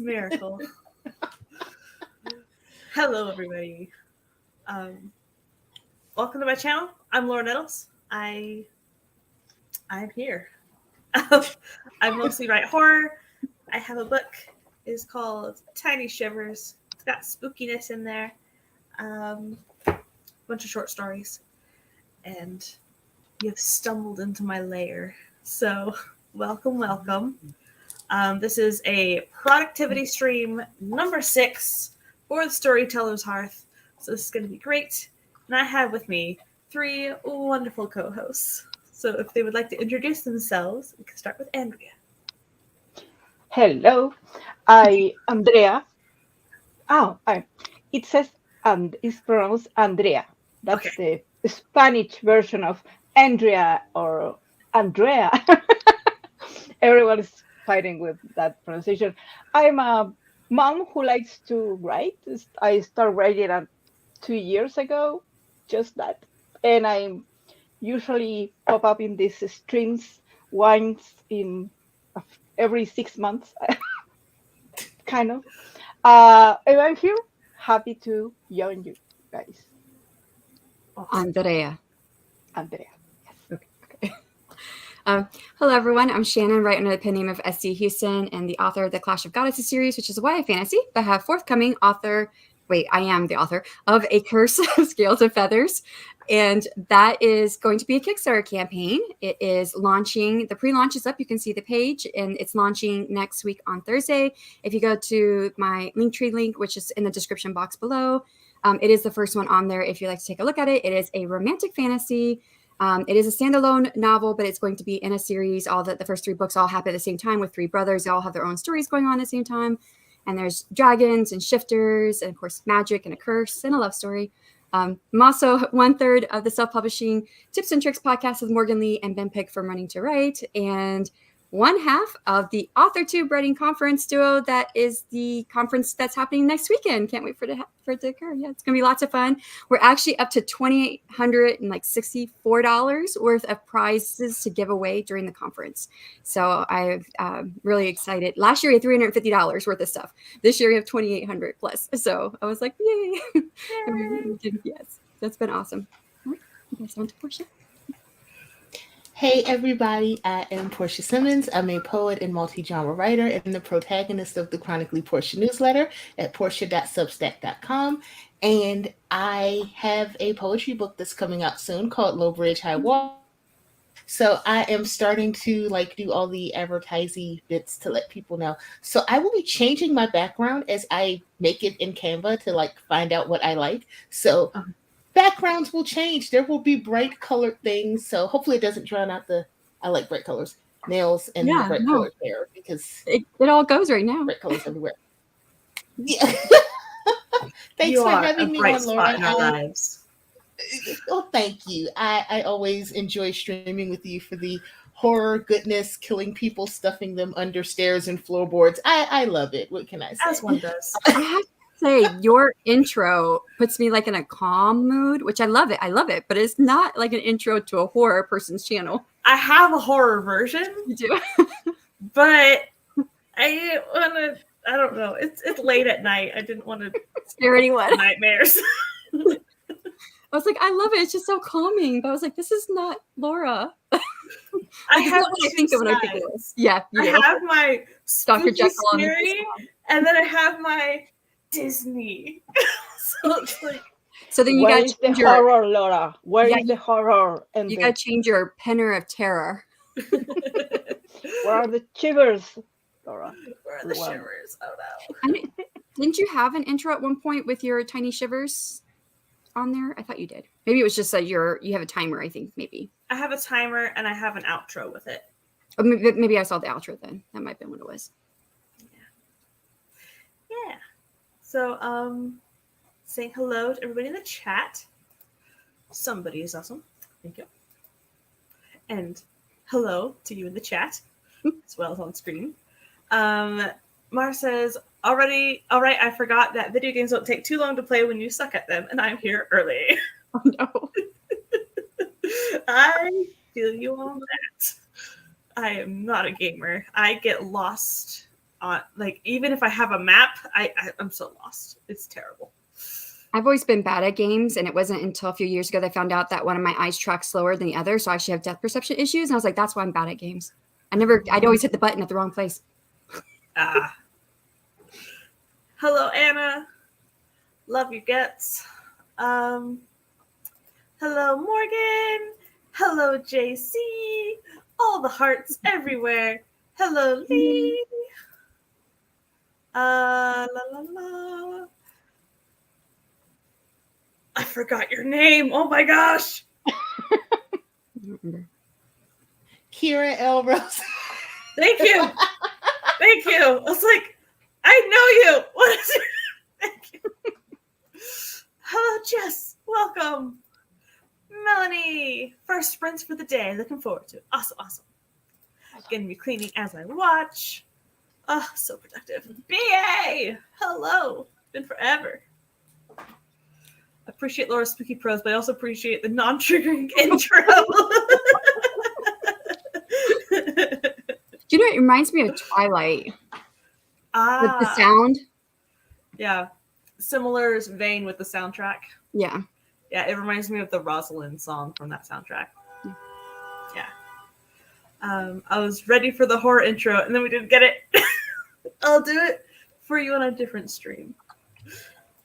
miracle. Hello, everybody. Welcome to my channel. I'm Laura Nettles. I'm here. I mostly write horror. I have a book. It's called Tiny Shivers. It's got spookiness in there. Bunch of short stories. And you've stumbled into my lair. So welcome, welcome. This is a productivity stream number 6 for the Storytellers Hearth. So this is going to be great. And I have with me 3 wonderful co-hosts. So if they would like to introduce themselves, we can start with Andrea. Hello, Andrea. It says it's pronounced Andrea. That's Okay. the Spanish version of Andrea or Andrea. Everyone is fighting with that pronunciation. I'm a mom who likes to write. I started writing 2 years ago, just that, and I usually pop up in these streams once in every 6 months. Kind of. And I'm here, happy to join you guys. Andrea. Andrea. Yes. Okay. Hello, everyone. I'm Shannon, right under the pen name of SD Huston, and the author of the Clash of Goddesses series, which is a YA fantasy, but have forthcoming I am the author of A Curse of Scales of Feathers. And that is going to be a Kickstarter campaign. It is launching, the pre-launch is up. You can see the page, and it's launching next week on Thursday. If you go to my Linktree link, which is in the description box below, it is the first one on there if you'd like to take a look at it. It is a romantic fantasy. It is a standalone novel, but it's going to be in a series. The first 3 books all happen at the same time with 3 brothers. They all have their own stories going on at the same time. And there's dragons and shifters and, of course, magic and a curse and a love story. I'm also 1/3 of the self-publishing Tips and Tricks podcast with Morgan Lee and Ben Pick from Running to Write, and 1/2 of the AuthorTube Writing Conference duo. That is the conference that's happening next weekend. Can't wait for it to occur. Yeah, it's going to be lots of fun. We're actually up to $2,864 worth of prizes to give away during the conference. So I'm really excited. Last year we had $350 worth of stuff. This year we have $2,800 plus. So I was like, yay. Yes, that's been awesome. All right, you guys on to Porscha. Hey everybody, I am Porscha Simmons. I'm a poet and multi-genre writer and the protagonist of the Chronically Porscha newsletter at Porscha.substack.com. And I have a poetry book that's coming out soon called Low Bridge High Water. So I am starting to do all the advertising bits to let people know. So I will be changing my background as I make it in Canva to find out what I like. So backgrounds will change. There will be bright colored things. So hopefully it doesn't drown out I like bright colors, nails and bright colored hair because it all goes right now. Bright colors everywhere. Yeah. Thanks You for are having a me bright on, spot Laura. in our lives. Oh, thank you. I always enjoy streaming with you for the horror goodness, killing people, stuffing them under stairs and floorboards. I love it. What can I say? As one does. I have to say, your intro puts me in a calm mood, which I love it, but it's not like an intro to a horror person's channel. I have a horror version. You do? But I don't know. It's late at night. I didn't want to scare anyone. Nightmares. I was like, I love it. It's just so calming. But I was like, this is not Laura. I have what I think of when I think of this. Yeah, I have my Dr. Jekyll scary, and then I have my Disney. So it's so then you Where got is the horror, Laura? Where is the horror? And you got to change your penner of terror. Where are the shivers, Laura? Where are the shivers? Oh no! Didn't you have an intro at one point with your tiny shivers on there? I thought you did. Maybe it was just you have a timer. I think maybe I have a timer and I have an outro with it. Oh, maybe I saw the outro then. That might have been what it was. Yeah. So saying hello to everybody in the chat. Somebody is awesome. Thank you. And hello to you in the chat as well as on screen. Mar says, all right, I forgot that video games don't take too long to play when you suck at them, and I'm here early. Oh, no. I feel you on that. I am not a gamer. I get lost like even if I have a map, I'm so lost. It's terrible. I've always been bad at games, and it wasn't until a few years ago that I found out that one of my eyes tracks slower than the other, so I actually have depth perception issues. And I was like, that's why I'm bad at games. I'd always hit the button at the wrong place. Hello, Anna. Love your guts. Hello, Morgan. Hello, JC. All the hearts everywhere. Hello, Lee. La la la. I forgot your name. Oh my gosh. Kira L. Rose. Thank you. Thank you. I was like, I know you. What is it? Thank you. Hello, Jess. Welcome. Melanie. First sprints for the day. Looking forward to it. Awesome, awesome. Gonna be cleaning as I watch. Oh, so productive. BA. Hello. Been forever. Appreciate Laura's spooky prose, but I also appreciate the non-triggering intro. Do you know, it reminds me of Twilight. With the sound. Yeah. Similar vein with the soundtrack. Yeah. Yeah, it reminds me of the Rosalind song from that soundtrack. Yeah. I was ready for the horror intro, and then we didn't get it. I'll do it for you on a different stream.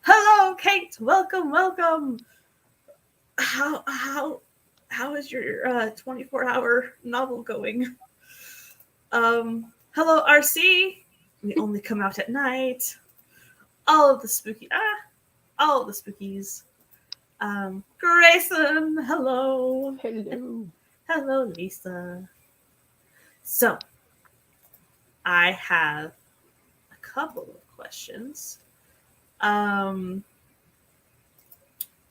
Hello, Kate. Welcome, welcome. How is your 24-hour novel going? Hello, RC. We only come out at night. All of the spookies. Grayson, hello. Hello. Hello, Lisa. So, I have a couple of questions. The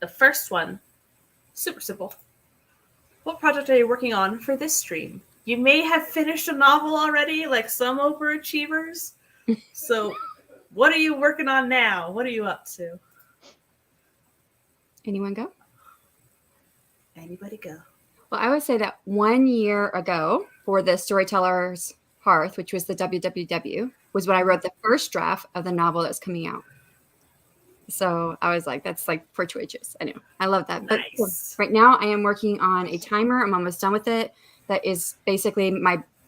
first one, super simple. What project are you working on for this stream? You may have finished a novel already, like some overachievers. So, what are you working on now? What are you up to? Anyone go? Anybody go? Well, I would say that 1 year ago for the Storytellers Hearth, which was the WWW, was when I wrote the first draft of the novel that's coming out. So I was like, that's like fortuitous. I know. I love that. Nice. But right now I am working on a timer. I'm almost done with it. That is basically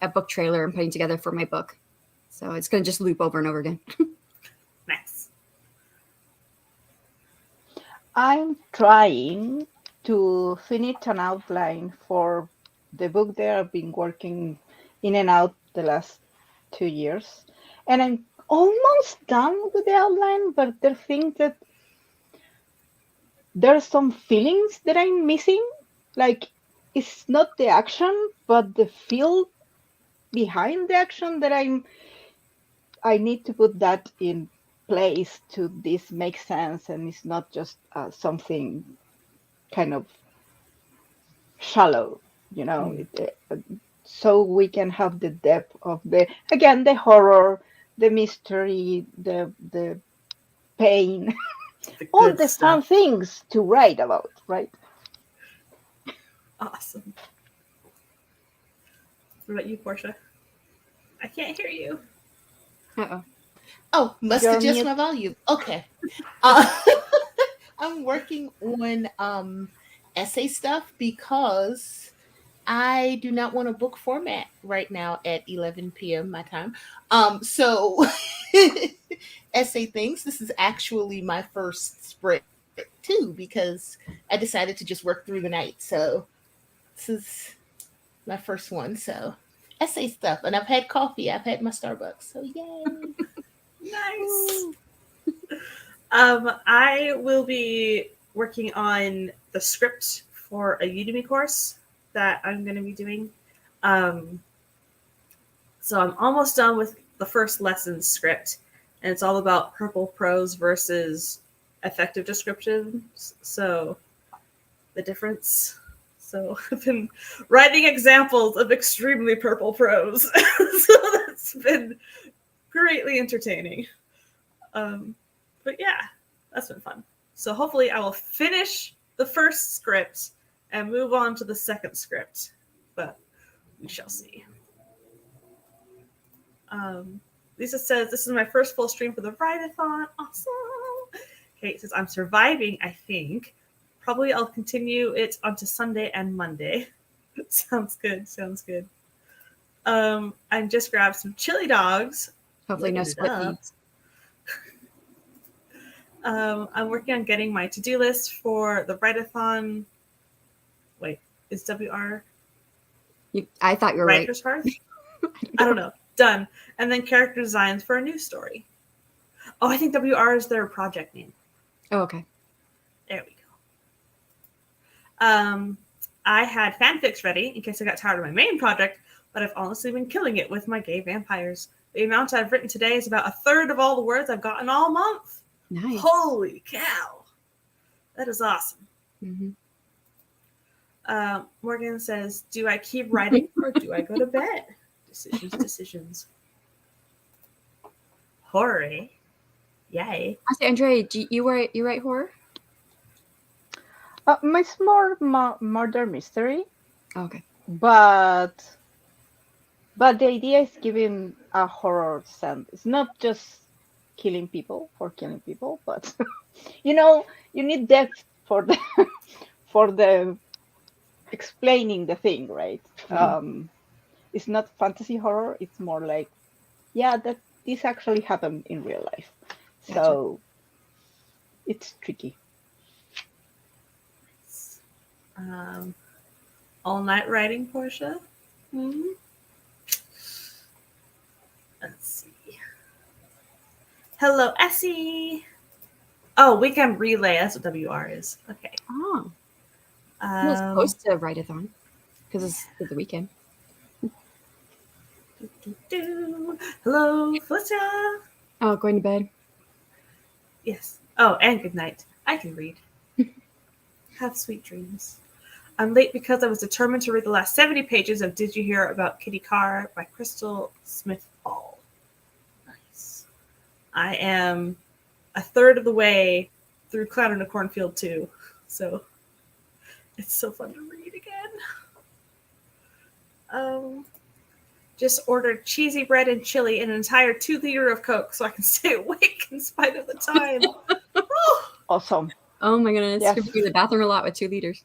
a book trailer I'm putting together for my book. So it's going to just loop over and over again. Nice. I'm trying to finish an outline for the book that I've been working in and out the last 2 years. And I'm almost done with the outline, but there are things that there are some feelings that I'm missing. Like, it's not the action, but the feel behind the action that I need to put that in place to this make sense, and it's not just something kind of shallow, you know. So we can have the depth of the horror, the mystery, the pain, all the fun things to write about, right? Awesome. What about you, Porscha? I can't hear you. Uh-oh. Oh, must You're adjust mute. my volume. Okay. I'm working on essay stuff because I do not want a book format right now at 11 p.m. my time. So essay things. This is actually my first sprint too, because I decided to just work through the night. So this is my first one. So essay stuff. And I've had coffee. I've had my Starbucks. So yay. Nice. I will be working on the script for a Udemy course that I'm going to be doing. So I'm almost done with the first lesson script, and it's all about purple prose versus effective descriptions. So the difference. So I've been writing examples of extremely purple prose. So that's been greatly entertaining. But yeah, that's been fun. So hopefully I will finish the first script and move on to the second script, but we shall see. Lisa says, this is my first full stream for the Write-a-thon. Awesome. Kate says, I'm surviving, I think. Probably I'll continue it onto Sunday and Monday. Sounds good. I just grabbed some chili dogs. Hopefully no Loaded split up. feeds. I'm working on getting my to-do list for the Write-a-thon. Wait, is WR I thought you were right. Writer's Hearth? I don't know. Done. And then character designs for a new story. Oh, I think WR is their project name. Oh, okay. There we go. I had fanfics ready in case I got tired of my main project, but I've honestly been killing it with my gay vampires. The amount I've written today is about a third of all the words I've gotten all month. Nice. Holy cow. That is awesome. Mm-hmm. Morgan says, do I keep writing or do I go to bed? Decisions. Horror. Yay. I say, Andrea, do you write horror? It's more murder mystery, Oh, okay. but the idea is giving a horror sense. It's not just killing people for killing people, but you need depth for the explaining the thing, right? Mm-hmm. It's not fantasy horror. It's more like, that this actually happened in real life. Gotcha. So it's tricky. All night writing, Porscha. Mm-hmm. Let's see. Hello, Essie. Oh, weekend relay. That's what WR is. Okay. Oh. I was supposed to write-a-thon because it's the weekend. Hello, Felicia. Oh, going to bed. Yes. Oh, and good night. I can read. Have sweet dreams. I'm late because I was determined to read the last 70 pages of Did You Hear About Kitty Carr by Crystal Smith Hall. Nice. I am a third of the way through Clown in a Cornfield 2, so it's so fun to read again. Just ordered cheesy bread and chili and an entire 2 liter of Coke so I can stay awake in spite of the time. Awesome. Oh my goodness. Yes. You're going to be in the bathroom a lot with 2 liters.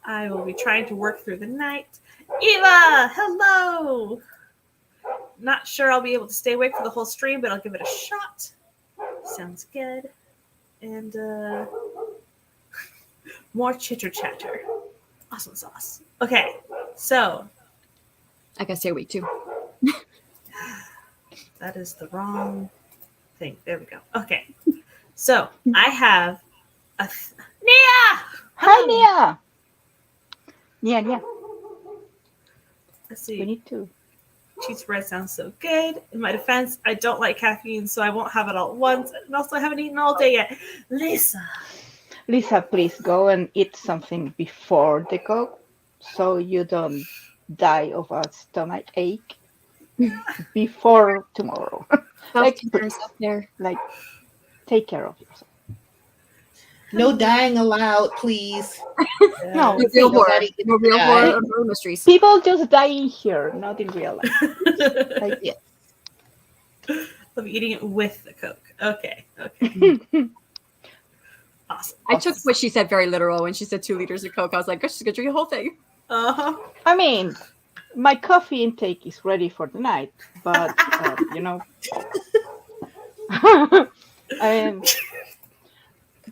I will be trying to work through the night. Eva, hello! Not sure I'll be able to stay awake for the whole stream, but I'll give it a shot. Sounds good. And more chitter chatter. Awesome sauce. Okay, so I got to stay awake too. that is the wrong thing. There we go. Okay, so I have a Nia. Hi, Nia. Nia. Let's We see. need to. Cheese bread sounds so good. In my defense, I don't like caffeine, so I won't have it all at once. And also, I haven't eaten all day yet. Lisa, please go and eat something before the Coke so you don't die of a stomach ache before tomorrow. Like, there. Like, take care of yourself. No dying allowed, please. No, No real horror. Nobody No real die. horror or murder mysteries. People just die in here, not in real life. Like, Yeah. I'm eating it with the Coke. Okay. Awesome. I took what she said very literal when she said 2 liters of Coke. I was like, gosh, she's going to drink the whole thing. Uh-huh. I mean, my coffee intake is ready for the night, but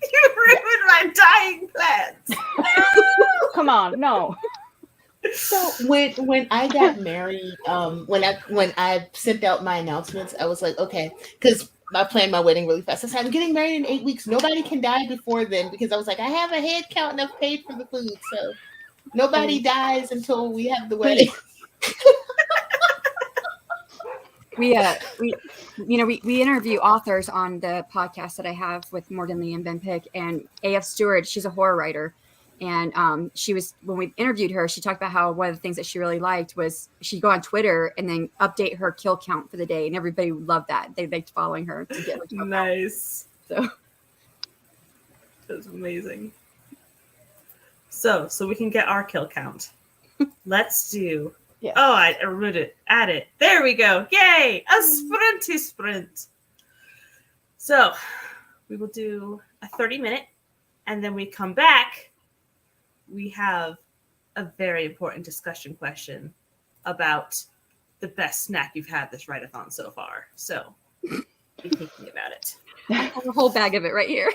You ruined my dying plans. come on, no. So when I got married, when I sent out my announcements, I was like, okay, because I planned my wedding really fast. I said, I'm getting married in 8 weeks. Nobody can die before then, because I was like, I have a head count and I've paid for the food, so nobody dies until we have the wedding. We interview authors on the podcast that I have with Morgan Lee and Ben Pick, and A.F. Stewart. She's a horror writer, and when we interviewed her, she talked about how one of the things that she really liked was she'd go on Twitter and then update her kill count for the day, and everybody loved that. They liked following her to get her kill count. Nice. So that's amazing. So we can get our kill count. Let's do Yes. Oh, I wrote it. Add it. There we go. Yay! A sprinty sprint. So we will do a 30-minute, and then we come back. We have a very important discussion question about the best snack you've had this write-a-thon so far. So be thinking about it. I have a whole bag of it right here.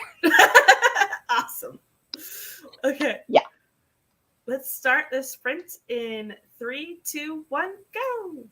Awesome. Okay. Yeah. Let's start the sprint in 3, 2, 1, go.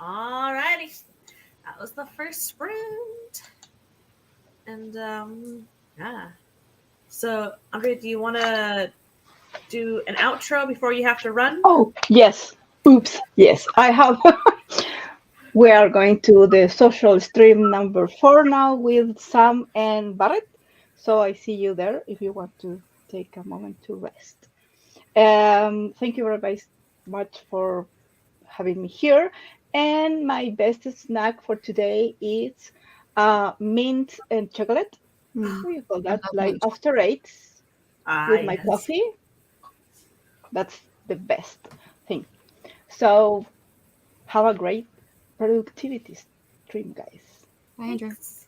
Alrighty. That was the first round. And yeah. So, Andrea, do you want to do an outro before you have to run? Oh, yes. Oops. Yes, I have. We are going to the social stream number 4 now with Sam and Barrett. So I see you there if you want to take a moment to rest. Thank you very much for having me here. And my best snack for today is mint and chocolate. Mm. What do you call I that? love Like mint. after eights with my Yes. coffee. That's the best thing. So have a great productivity stream, guys. Bye, Andrew. Thanks.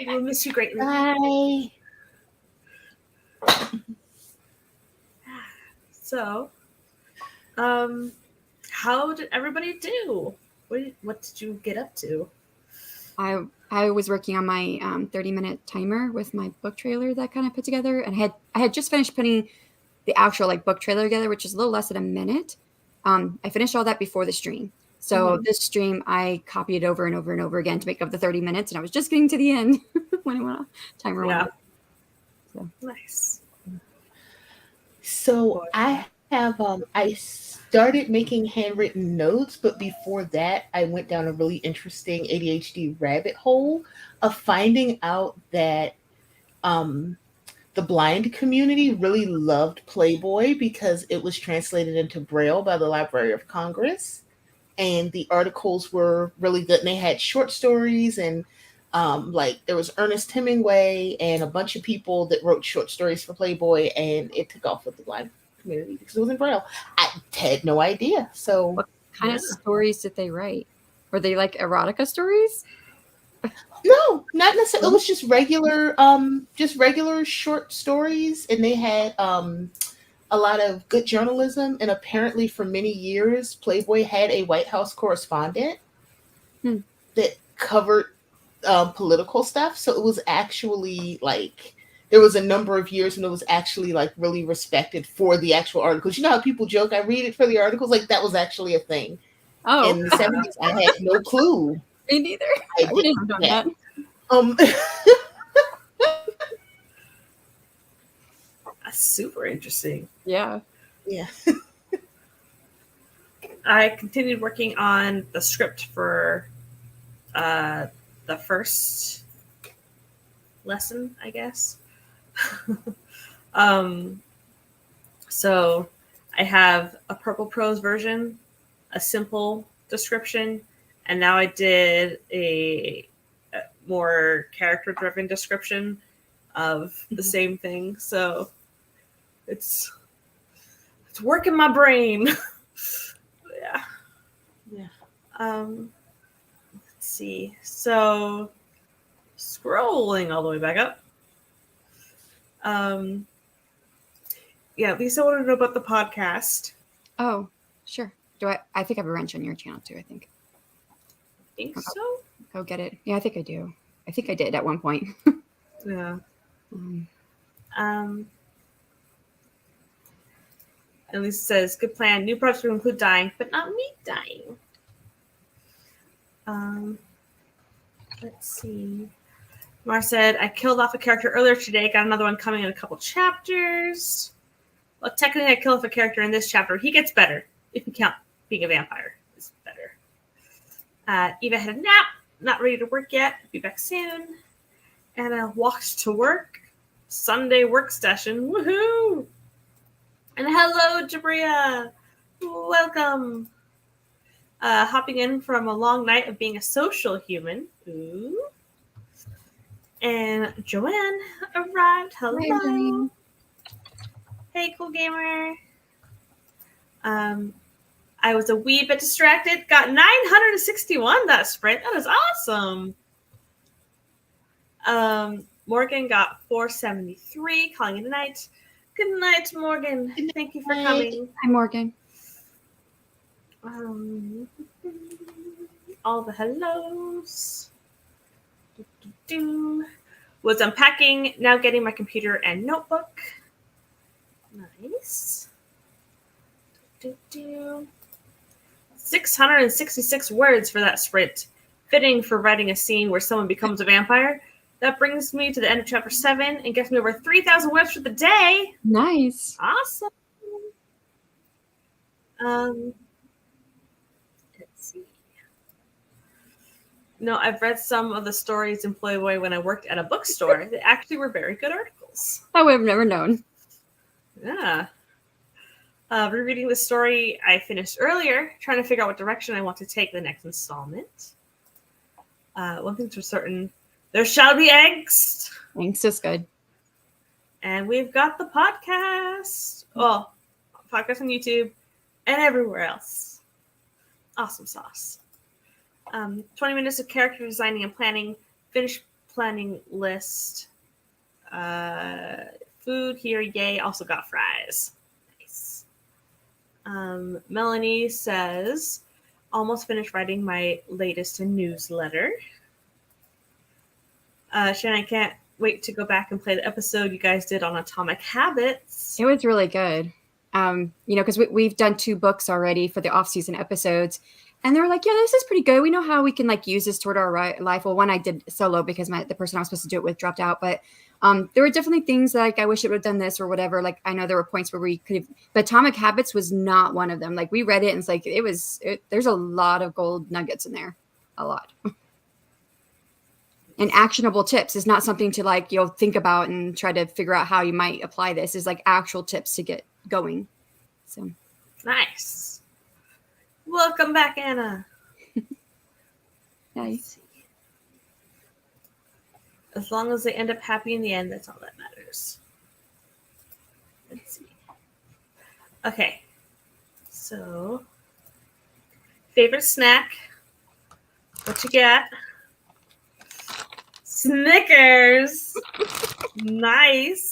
We'll miss you greatly. Bye. So, how did everybody do? What did you get up to? I was working on my 30-minute timer with my book trailer that I kind of put together, and I had just finished putting the actual like book trailer together, which is a little less than a minute. I finished all that before the stream. So this stream, I copied it over and over and over again to make up the 30 minutes, and I was just getting to the end when it went off. Timer went Yeah. off. So. Nice. So I have I started making handwritten notes, but before that I went down a really interesting ADHD rabbit hole of finding out that the blind community really loved Playboy because it was translated into Braille by the Library of Congress. And the articles were really good. And they had short stories and like there was Ernest Hemingway and a bunch of people that wrote short stories for Playboy, and it took off with the blind community because it was in Braille. I had no idea. So What kind of stories did they write? Were they like erotica stories? no, not necessarily. It was just regular short stories, and they had a lot of good journalism. And apparently, for many years, Playboy had a White House correspondent that covered political stuff. So it was actually like there was a number of years when it was actually like really respected for the actual articles. You know how people joke, I read it for the articles? Like that was actually a thing. Oh, In the 70s, I had no clue. me neither. I I wouldn't have done that. That's super interesting. Yeah. Yeah. I continued working on the script for the first lesson, I guess. So I have a Purple Prose version, a simple description, and now I did a more character-driven description of the same thing. So it's working my brain. Yeah. Let's see. So scrolling all the way back up. Yeah, Lisa wanted to know about the podcast. Oh, sure. I think I have a wrench on your channel too, I think. Think so? Go get it. Yeah, I think I do. I think I did at one point. Yeah. Um, And Lisa says, good plan. New projects will include dying, but not me dying. Let's see. Mar said, I killed off a character earlier today. Got another one coming in a couple chapters. Well, technically, I killed off a character in this chapter. He gets better. If you count being a vampire, it's better. Eva had a nap. Not ready to work yet. Be back soon. And I walked to work. Sunday work session. Woohoo! And hello, Jabria. Welcome. Hopping in from a long night of being a social human. Ooh. And Joanne arrived. Hello. Hi, Hey, cool gamer. I was a wee bit distracted. Got 961 that sprint. That is awesome. Morgan got 473. Calling it a night. Good night, Morgan. Thank you for coming. Hi, Morgan. All the hellos. Was unpacking, now getting my computer and notebook. Nice. Let's 666 words for that sprint. Fitting for writing a scene where someone becomes a vampire. That brings me to the end of chapter 7 and gets me over 3,000 words for the day. Nice. Awesome. Let's see. No, I've read some of the stories in Playboy when I worked at a bookstore. They actually were very good articles. I would have never known. Yeah. Rereading the story I finished earlier, trying to figure out what direction I want to take the next installment. One thing's for certain, there shall be angst. Thanks, is good. And we've got the podcast. Oh, podcast on YouTube and everywhere else. Awesome sauce. 20 minutes of character designing and planning. Finished planning list. Food here, yay. Also got fries. Nice. Melanie says, almost finished writing my latest newsletter. Shannon, can't wait to go back and play the episode you guys did on Atomic Habits. It was really good. Because we've done 2 books already for the off-season episodes. And they were like, yeah, this is pretty good. We know how we can use this toward our life. Well, one I did solo because the person I was supposed to do it with dropped out. But there were definitely things that I wish it would have done this or whatever. I know there were points where we could have, but Atomic Habits was not one of them. We read it and it's there's a lot of gold nuggets in there. A lot. And actionable tips is not something to think about and try to figure out how you might apply this. Is actual tips to get going. So nice. Welcome back, Anna. Nice. As long as they end up happy in the end, that's all that matters. Let's see. Okay. So, favorite snack? What you got? Snickers. Nice.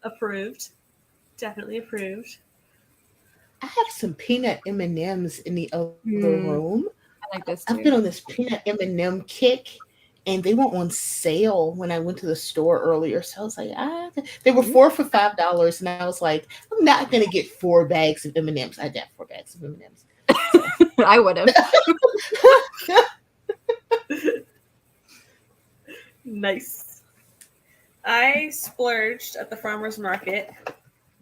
Approved. Definitely approved. I have some peanut M&Ms in the other room. I like this too. I've been on this peanut M&M kick, and they were on sale when I went to the store earlier. So I was like, they were 4 for $5, and I was like, I'm not gonna get 4 bags of M&Ms. I got 4 bags of M&Ms. I would have. Nice. I splurged at the farmer's market,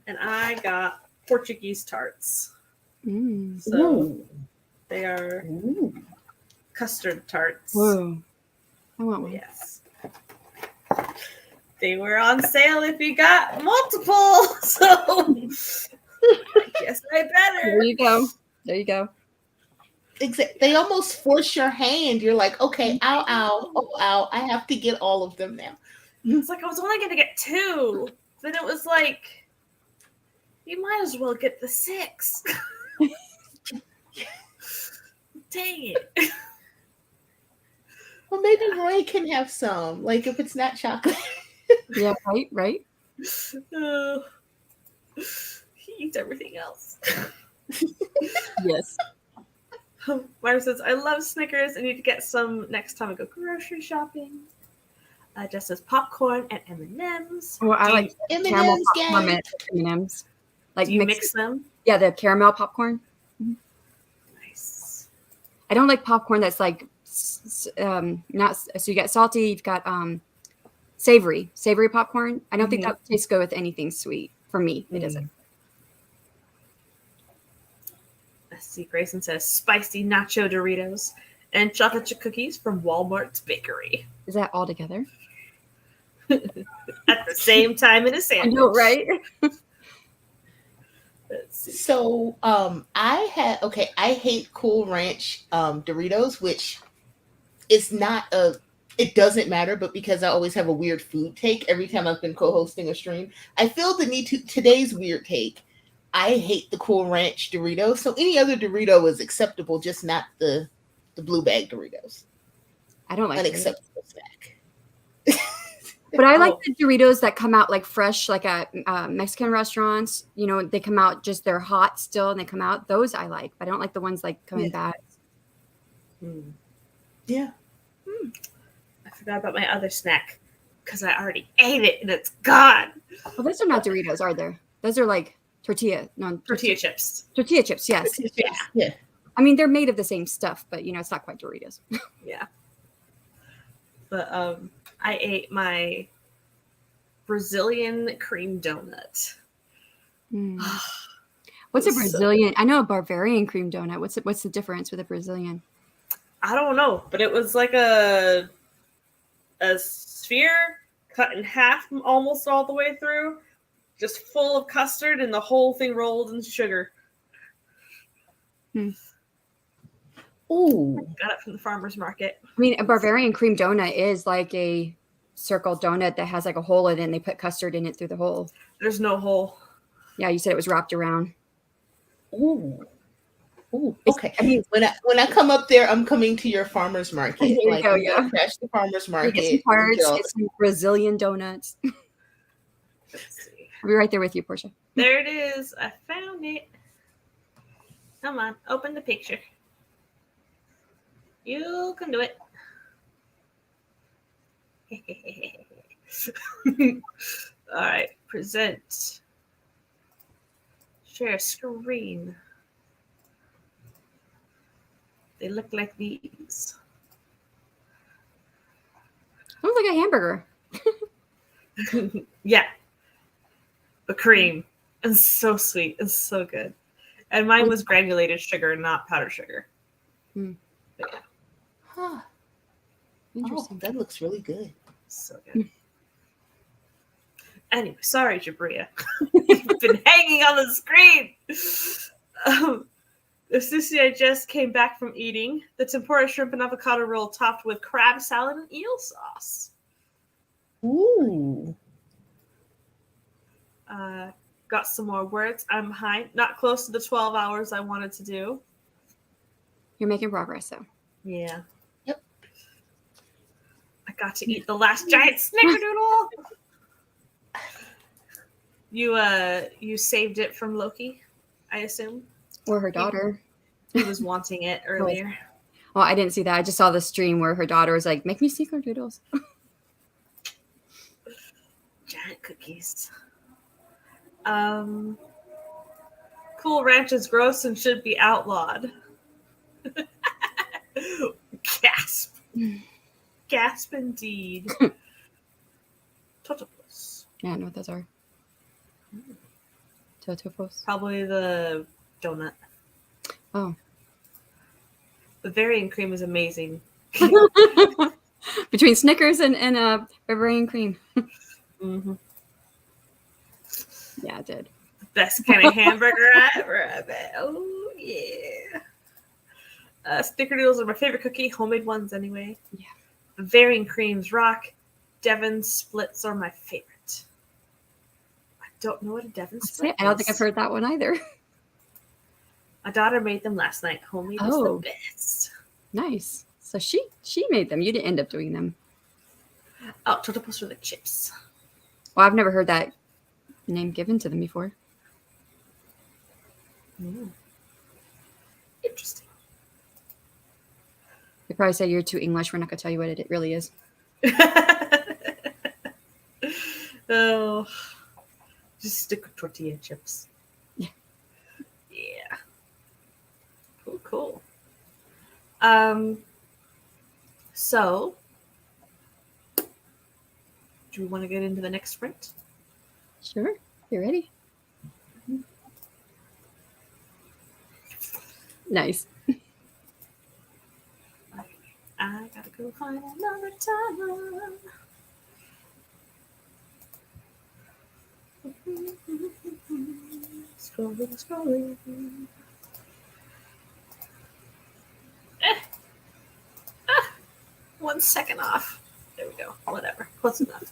and I got Portuguese tarts. So they are custard tarts. Whoa. I want one. Yes. They were on sale if you got multiple. So I guess I better. There you go. There you go. They almost force your hand. You're like, okay, ow, ow, oh, ow. I have to get all of them now. It's I was only going to get 2. Then it was you might as well get the 6. Dang it. Well, maybe Roy can have some. If it's not chocolate. Yeah, right. He eats everything else. Yes. Myra says, I love Snickers. I need to get some next time I go grocery shopping. Just says popcorn and M&Ms. Well, I like caramel M&Ms, popcorn gang. and M&Ms. Do you mix them? Yeah, the caramel popcorn. Nice. I don't like popcorn that's not so you got salty, you've got savory popcorn. I don't think that tastes good with anything sweet. For me, it doesn't. Let's see. Grayson says spicy nacho Doritos and chocolate chip cookies from Walmart's bakery. Is that all together? At the same time in a I sandwich. know, right? Let's see. So I hate Cool Ranch Doritos, which is not it doesn't matter, but because I always have a weird food take every time I've been co-hosting a stream, I feel the need to today's weird take. I hate the Cool Ranch Doritos. So any other Dorito is acceptable, just not the blue bag Doritos. I don't like unacceptable snack. But I like the Doritos that come out fresh, at Mexican restaurants. They come out they're hot still and they come out. Those I like, but I don't like the ones coming back. Yeah. I forgot about my other snack because I already ate it and it's gone. Well, those are not Doritos, are there? Those are Tortilla chips. Tortilla chips, yes. Yeah. I mean, they're made of the same stuff, but it's not quite Doritos. Yeah. But I ate my Brazilian cream donut. What's a So Brazilian? I know a Bavarian cream donut. What's the difference with a Brazilian? I don't know, but it was like a sphere cut in half almost all the way through, just full of custard, and the whole thing rolled in sugar. Ooh. Got it from the farmer's market. I mean, a Bavarian cream donut is like a circle donut that has like a hole in it, and they put custard in it through the hole. There's no hole. Yeah, you said it was wrapped around. Ooh. Okay. I mean, when I come up there, I'm coming to your farmer's market. There you like go, I'm gonna yeah. crash the farmer's market. Get some parts, get some Brazilian donuts. Let's see. I'll be right there with you, Porscha. There it is. I found it. Come on, open the picture. You can do it. All right, present. Share screen. They look like these. Looks like a hamburger. Yeah. The cream. It's so sweet. It's so good. And mine was granulated sugar, not powdered sugar. Hmm. But yeah, Huh. Interesting. Oh, that looks really good. so good. Anyway, sorry, Jabria. You've been hanging on the screen. The sushi I just came back from eating. The tempura shrimp and avocado roll topped with crab salad and eel sauce. Ooh. Got some more words. I'm behind. Not close to the 12 hours I wanted to do. You're making progress, though. Yeah. Yep. I got to eat the last giant snickerdoodle. You saved it from Loki, I assume. Or her daughter. He was wanting it earlier. Well, I didn't see that. I just saw the stream where her daughter was like, make me snickerdoodles. Giant cookies. Cool Ranch is gross and should be outlawed. Gasp. Gasp indeed. Totopos. Yeah, I know what those are. Totopos. Probably the donut. Oh. The Bavarian cream is amazing. Between Snickers and Bavarian cream. Mm-hmm. Yeah, it did. Best kind of hamburger I ever had. Oh, yeah. Snickerdoodles are my favorite cookie. Homemade ones, anyway. Yeah. Bavarian creams rock. Devon splits are my favorite. I don't know what a Devon split I don't think I've heard that one either. My daughter made them last night. Homemade is the best. Nice. So she made them. You didn't end up doing them. Oh, totopos are like chips. Well, I've never heard that name given to them before. Interesting. They probably said you're too English. We're not going to tell you what it really is. Oh, just stick with tortilla chips. Yeah. Yeah. Cool. So, do we want to get into the next sprint? Sure. You ready? Nice. I gotta go find another time. Scrolling. 1 second off. There we go. Whatever. Close enough.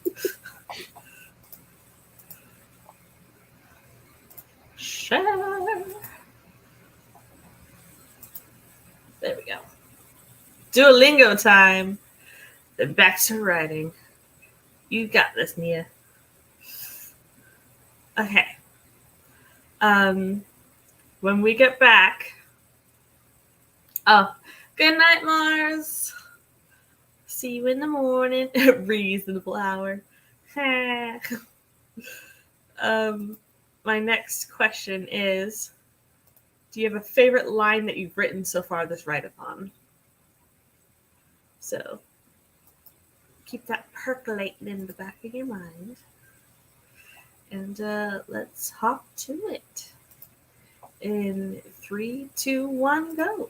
Share. There we go. Duolingo time. Then back to writing. You got this, Nia. Okay. When we get back. Oh, good night, Mars. See you in the morning. Reasonable hour. my next question is, do you have a favorite line that you've written so far this write-a-thon? So keep that percolating in the back of your mind. And let's hop to it. In 3, 2, 1, go.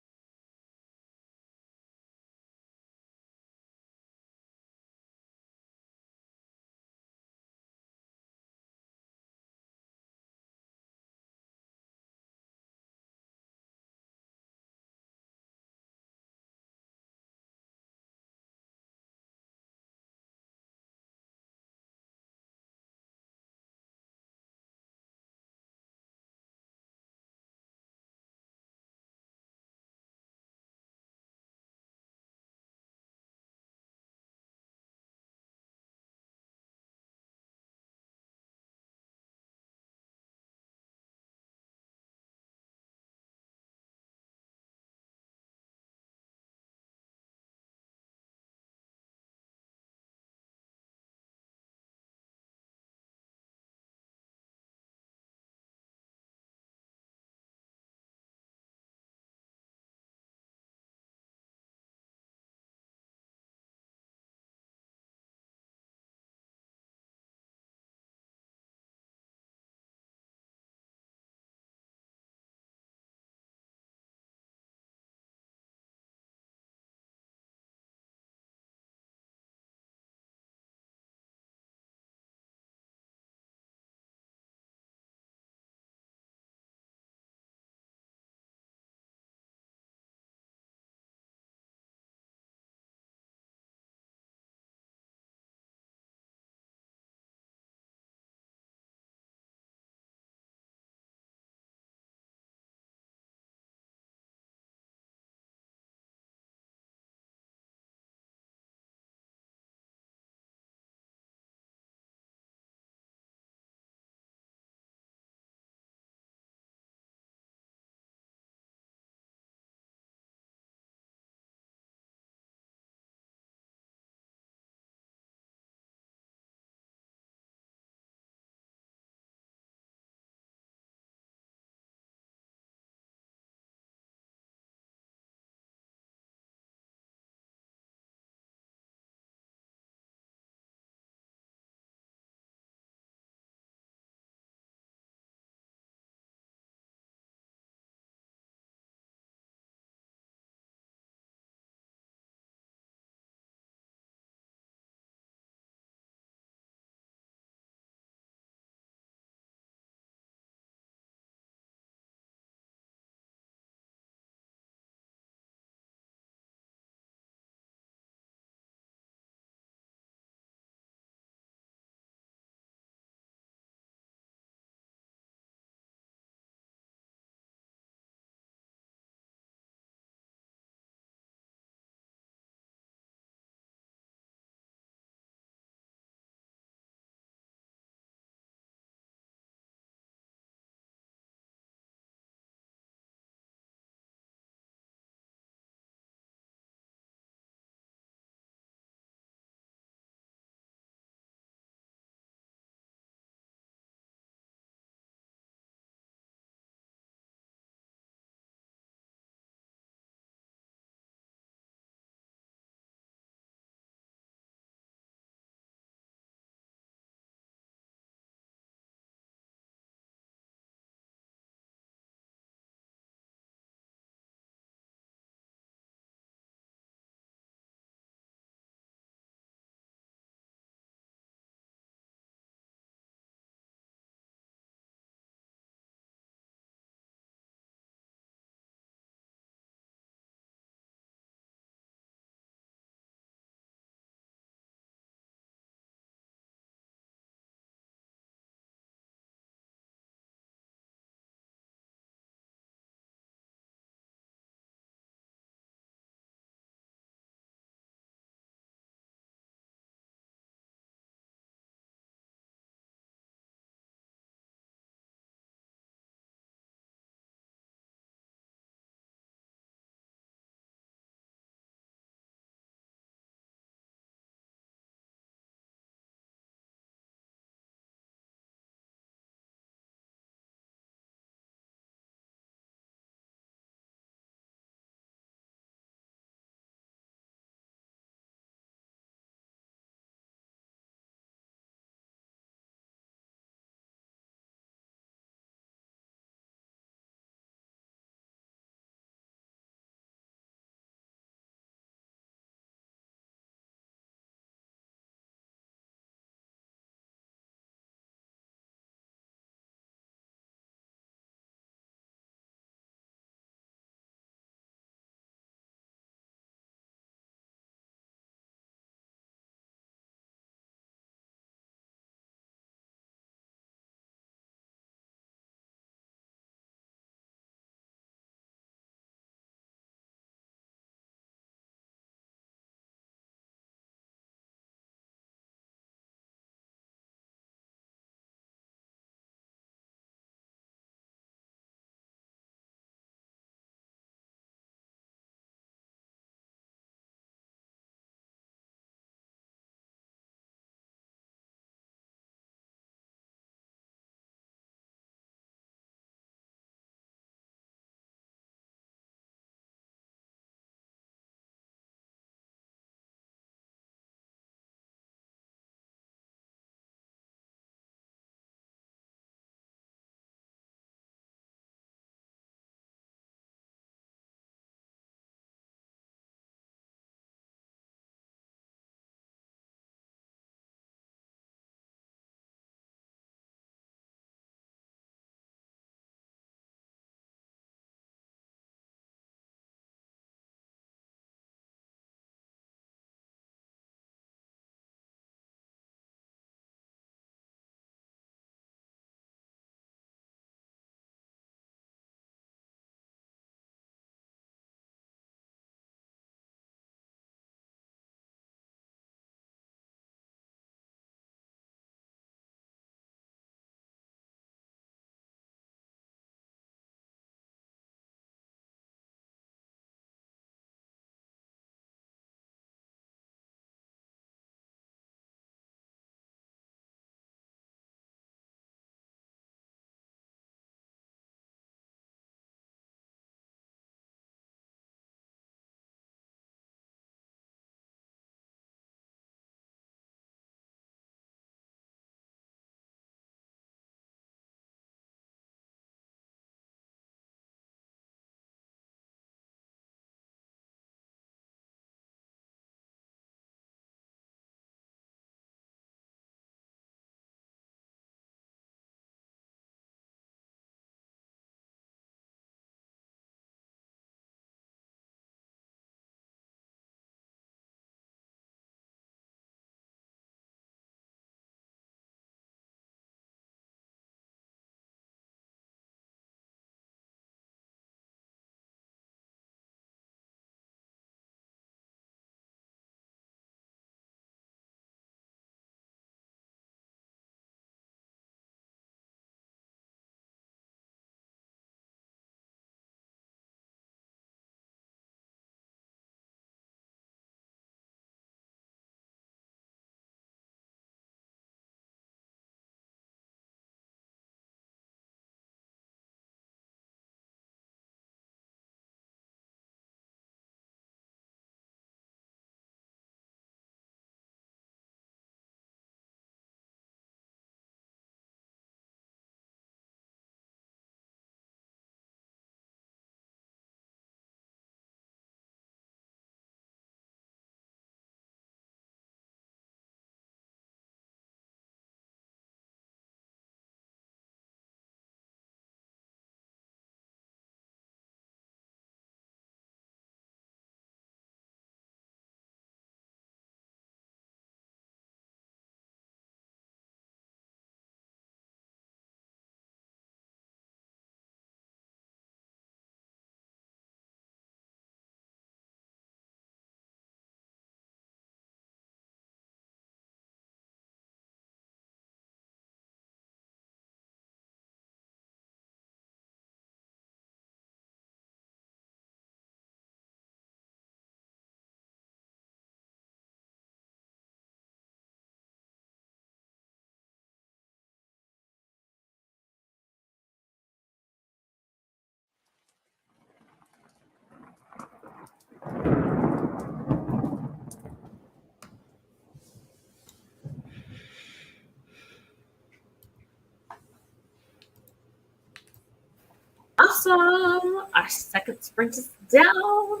Awesome. Our second sprint is down.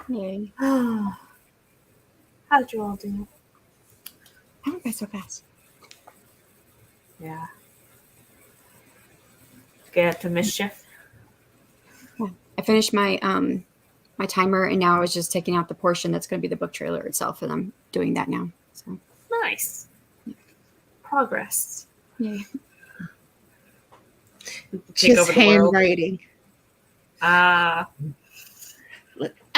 Yay. How'd you all do? I don't go so fast. Yeah. Get up to mischief. I finished my my timer, and now I was just taking out the portion that's going to be the book trailer itself, and I'm doing that now. So Nice. Progress. yay. Take Just over the world. handwriting. Ah.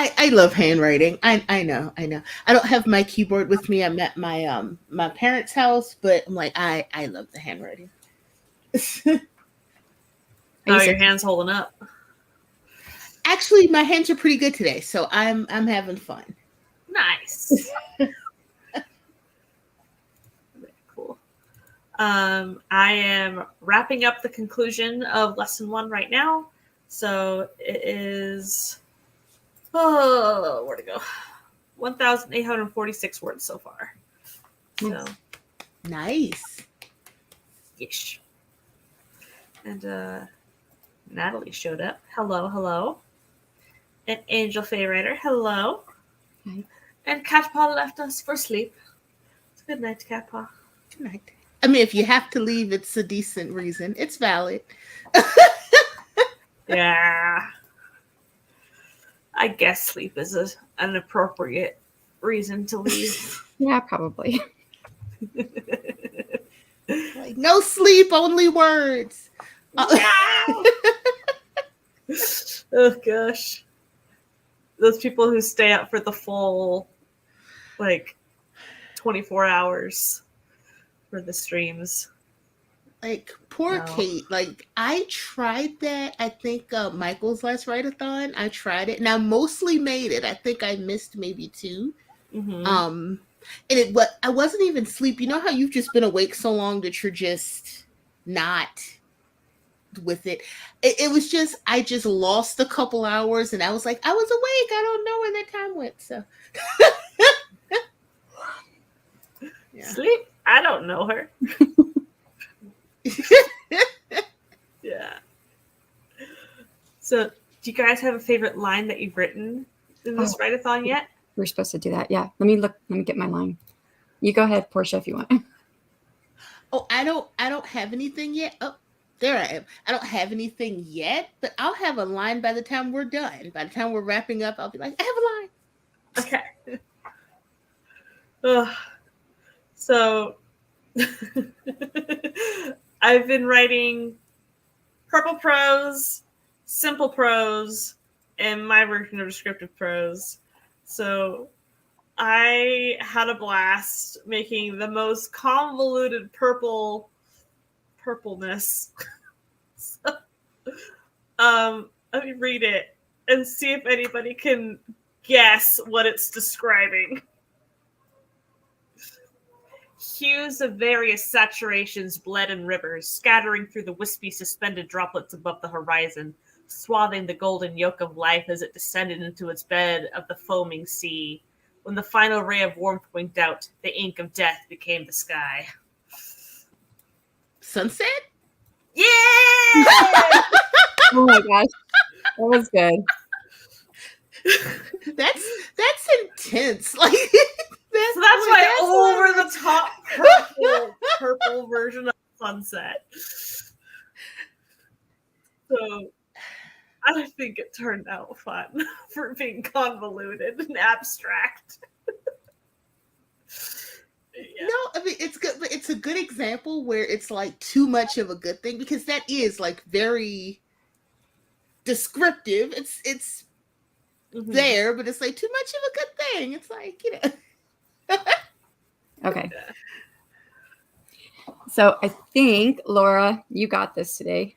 I love handwriting. I know. I don't have my keyboard with me. I'm at my my parents' house, but I'm like I love the handwriting. How are your hands holding up? Actually, my hands are pretty good today, so I'm having fun. Nice. Cool. I am wrapping up the conclusion of lesson 1 right now. So it is where to go? 1,846 words so far. So Nice. ish. And Natalie showed up. Hello. And Angel Faye Writer, hello. Hi. And Catpaw left us for sleep. Good night, Catpaw. Good night. I mean, if you have to leave, it's a decent reason. It's valid. Yeah. I guess sleep is an appropriate reason to leave. Yeah, probably. Like, no sleep, only words. Oh gosh. Those people who stay up for the full 24 hours for the streams. Like, poor No. Kate. Like, I tried that. I think Michael's last write-a-thon. I tried it, and I mostly made it. I think I missed maybe 2. Mm-hmm. And I wasn't even asleep. You know how you've just been awake so long that you're just not with it. It was just, I just lost a couple hours, and I was like, I was awake. I don't know where that time went. So, yeah. Sleep? I don't know her. Yeah. So, do you guys have a favorite line that you've written in this write-a-thon yet? We're supposed to do that. Yeah. Let me get my line. You go ahead, Porscha, if you want. Oh, I don't have anything yet. Oh, there I am. I don't have anything yet, but I'll have a line by the time we're done. By the time we're wrapping up, I'll be like, I have a line. Okay. Ugh. So, I've been writing purple prose, simple prose, and my version of descriptive prose. So, I had a blast making the most convoluted purpleness. So, let me read it and see if anybody can guess what it's describing. Hues of various saturations bled in rivers, scattering through the wispy suspended droplets above the horizon, swathing the golden yolk of life as it descended into its bed of the foaming sea. When the final ray of warmth winked out, the ink of death became the sky. Sunset? Yeah! Oh my gosh. That was good. That's intense. Like, So that's my over the top purple version of Sunset. So I think it turned out fun for being convoluted and abstract. Yeah. No, I mean, it's good, but it's a good example where it's like too much of a good thing, because that is like very descriptive. It's Mhm. there, but it's like too much of a good thing. It's like, Okay. Yeah. So I think, Laura, you got this today.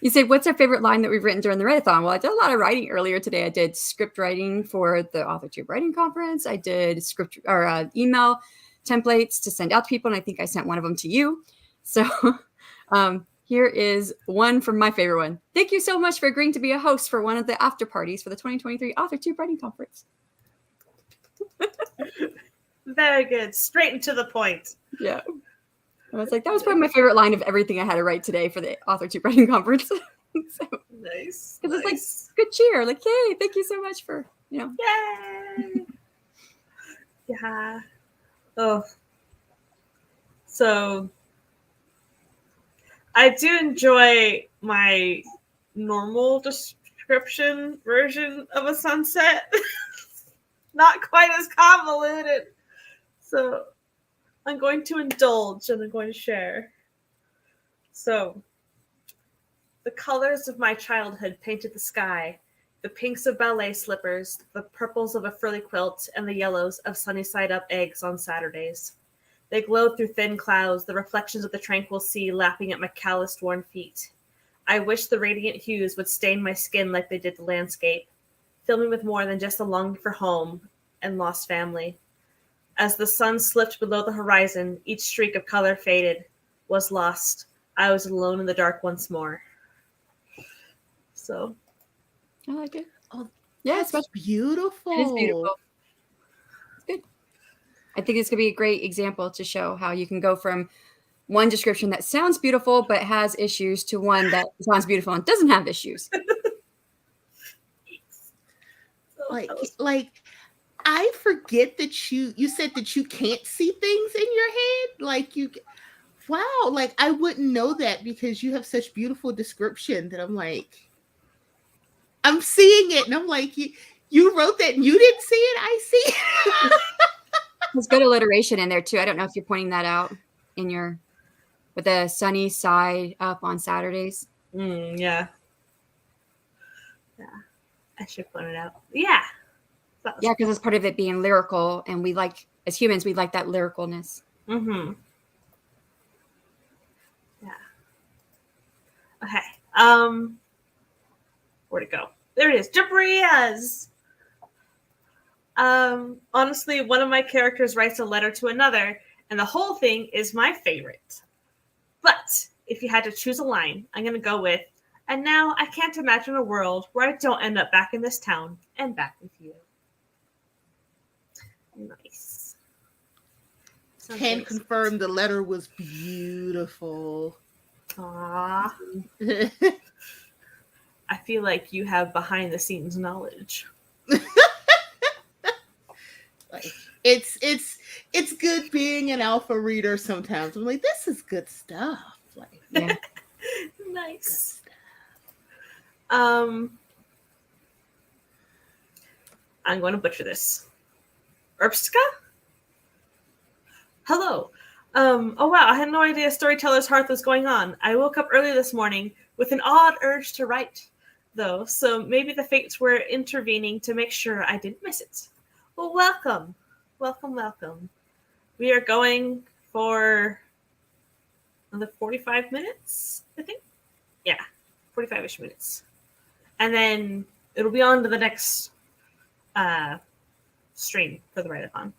You said, what's our favorite line that we've written during the write-a-thon? Well, I did a lot of writing earlier today. I did script writing for the AuthorTube Writing Conference. I did script or email templates to send out to people, and I think I sent one of them to you. So here is one from my favorite one. Thank you so much for agreeing to be a host for one of the after parties for the 2023 AuthorTube Writing Conference. Very good. Straight and to the point. Yeah. I was like, that was probably my favorite line of everything I had to write today for the AuthorTube Writing Conference. So, Nice. because it's like good cheer. Like, yay, thank you so much for, Yay! Yeah. Oh. So I do enjoy my normal description version of a sunset. Not quite as convoluted. So I'm going to indulge and I'm going to share. So the colors of my childhood painted the sky. The pinks of ballet slippers, the purples of a frilly quilt, and the yellows of sunny-side-up eggs on Saturdays. They glowed through thin clouds, the reflections of the tranquil sea lapping at my calloused, worn feet. I wished the radiant hues would stain my skin like they did the landscape, fill me with more than just a longing for home and lost family. As the sun slipped below the horizon, each streak of color faded, was lost. I was alone in the dark once more. So... I like it. Oh, Yeah, that's beautiful. It is beautiful. It's good. I think it's going to be a great example to show how you can go from one description that sounds beautiful but has issues to one that sounds beautiful and doesn't have issues. Like I forget that you said that you can't see things in your head. Like wow, like I wouldn't know that because you have such beautiful description that I'm like, I'm seeing it and I'm like, you wrote that and you didn't see it. I see it. There's good alliteration in there too. I don't know if you're pointing that out in your, with the sunny side up on Saturdays. Yeah. Yeah. I should point it out. Yeah. Yeah, because it's part of it being lyrical, and we like, as humans, we like that lyricalness. Mm-hmm. Yeah. Okay. Where'd it go? There it is. Jabria's. Honestly, one of my characters writes a letter to another, and the whole thing is my favorite. But if you had to choose a line, I'm going to go with, and now I can't imagine a world where I don't end up back in this town and back with you. Nice. Can confirm the letter was beautiful. Aww. I feel like you have behind the scenes knowledge. Like it's good being an alpha reader sometimes. I'm like, this is good stuff. Like, yeah. Nice. I'm going to butcher this. Erbska? Hello. Oh wow, I had no idea Storytellers Hearth was going on. I woke up early this morning with an odd urge to write, though, so maybe the fates were intervening to make sure I didn't miss it. Well, welcome. Welcome, welcome. We are going for another 45 minutes, I think. Yeah, 45-ish minutes. And then it'll be on to the next stream for the write-a-thon.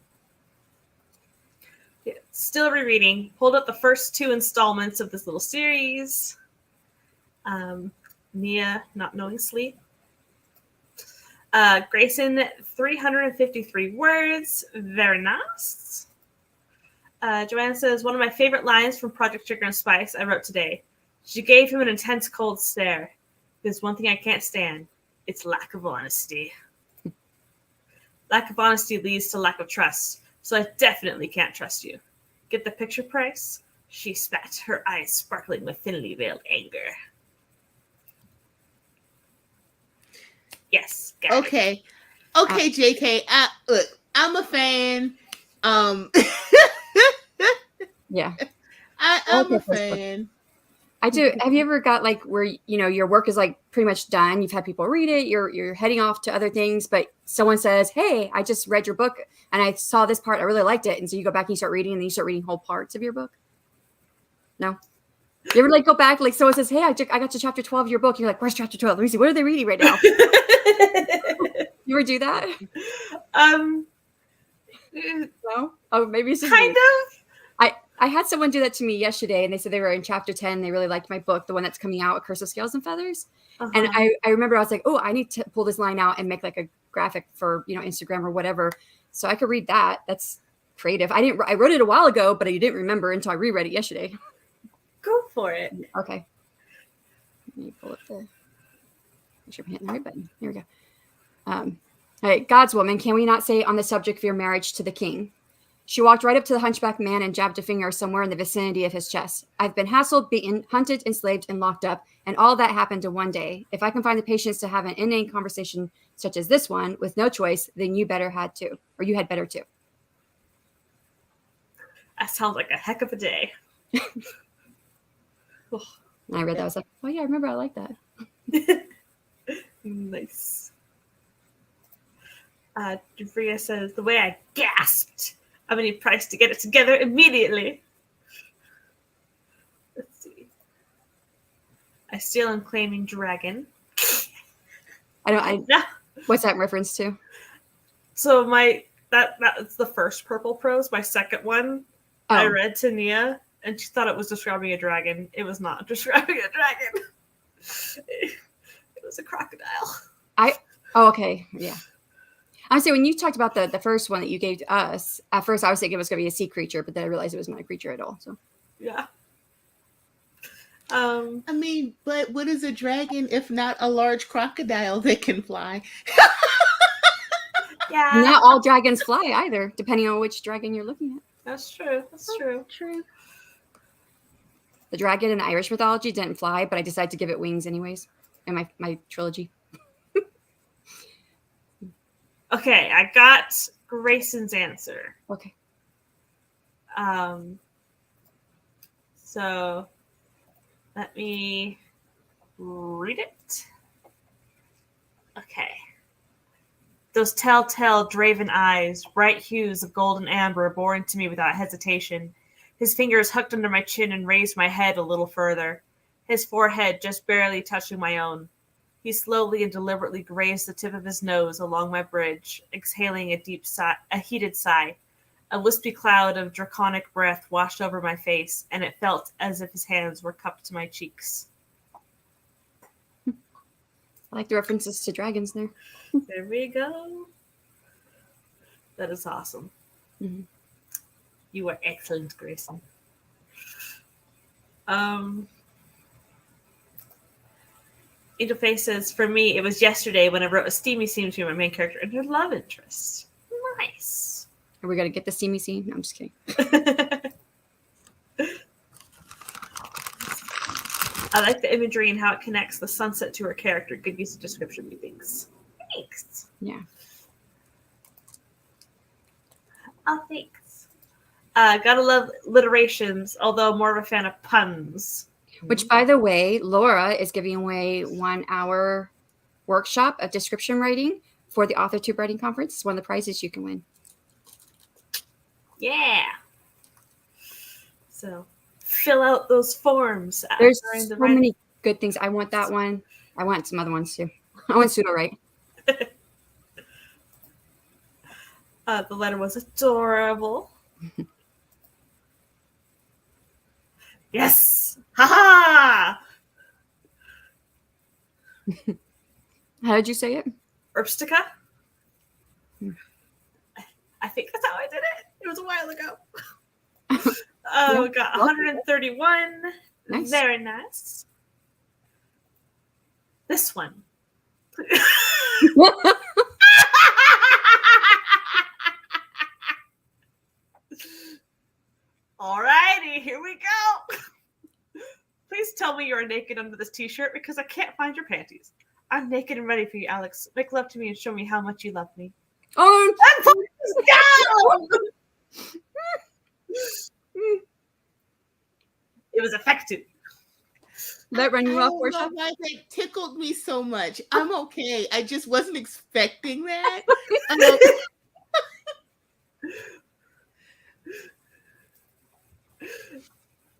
Yeah, still rereading. Pulled up the first 2 installments of this little series. Nia Not Knowing Sleep. Grayson, 353 words. Very nice. Joanne says, one of my favorite lines from Project Sugar and Spice I wrote today. She gave him an intense cold stare. There's one thing I can't stand. It's lack of honesty. Lack of honesty leads to lack of trust, so I definitely can't trust you. Get the picture, Price? She spat, her eyes sparkling with thinly veiled anger. Yes. Okay, JK. Look, I'm a fan. Yeah. I'm a fan. I do. Have you ever got like where, your work is like pretty much done? You've had people read it. You're heading off to other things, but someone says, hey, I just read your book and I saw this part. I really liked it. And so you go back and you start reading and then you start reading whole parts of your book. No. You ever like go back, like someone says, hey, I got to chapter 12 of your book. You're like, where's chapter 12? Let me see. What are they reading right now? You ever do that? No? Oh, maybe it's just kind of. I had someone do that to me yesterday, and they said they were in chapter 10. They really liked my book, the one that's coming out, A Curse of Scales and Feathers. Uh-huh. And I remember I was like, oh, I need to pull this line out and make like a graphic for, Instagram or whatever. So I could read that. That's creative. I wrote it a while ago, but I didn't remember until I reread it yesterday. Go for it. Okay. Let me pull up the. Make sure I'm hitting the right button. Here we go. All right, God's woman, can we not say on the subject of your marriage to the king? She walked right up to the hunchback man and jabbed a finger somewhere in the vicinity of his chest. I've been hassled, beaten, hunted, enslaved, and locked up, and all that happened in one day. If I can find the patience to have an inane conversation such as this one with no choice, then you had better too. That sounds like a heck of a day. And I read that. I was like, oh yeah, I remember. I like that. Nice. Jafria says, the way I gasped. I'm going to need Price to get it together immediately. Let's see. I still am claiming dragon. No. What's that in reference to? So that's the first purple prose. My second one, I read to Nia, and she thought it was describing a dragon. It was not describing a dragon. It was a crocodile. Okay. Yeah. Honestly, when you talked about the first one that you gave to us, at first I was thinking it was going to be a sea creature, but then I realized it was not a creature at all. So yeah. I mean, but what is a dragon if not a large crocodile that can fly? Yeah. not all dragons fly either, depending on which dragon you're looking at. That's true. True. The dragon in Irish mythology didn't fly, but I decided to give it wings anyways in my trilogy. Okay, I got Grayson's answer. Okay. So let me read it. Okay. Those telltale draven eyes, bright hues of gold and amber, bore into me without hesitation. His fingers hooked under my chin and raised my head a little further, his forehead just barely touching my own. He slowly and deliberately grazed the tip of his nose along my bridge, exhaling a heated sigh. A wispy cloud of draconic breath washed over my face, and it felt as if his hands were cupped to my cheeks. I like the references to dragons there. There we go. That is awesome. Mm-hmm. You are excellent, Grayson. Interface says, for me, it was yesterday when I wrote a steamy scene between my main character and her love interest. Nice. Are we going to get the steamy scene? No, I'm just kidding. I like the imagery and how it connects the sunset to her character. Good use of description, methinks. Thanks. Yeah. Oh, thanks. Gotta love alliterations, although more of a fan of puns. Which, by the way, Laura is giving away 1 hour workshop of description writing for the Author Tube Writing Conference. It's one of the prizes you can win. Yeah. So fill out those forms. There's so many good things. I want that one. I want some other ones too. I want pseudo write. The letter was adorable. Yes! Ha ha! How did you say it? Herbstica? I think that's how I did it. It was a while ago. We got 131. Nice. Very nice. This one. Alrighty, here we go. Please tell me you're naked under this t-shirt because I can't find your panties. I'm naked and ready for you, Alex. Make love to me and show me how much you love me. Oh, Go! It was effective. that run you I off, don't know Porscha? why that tickled me so much. I'm okay. I just wasn't expecting that.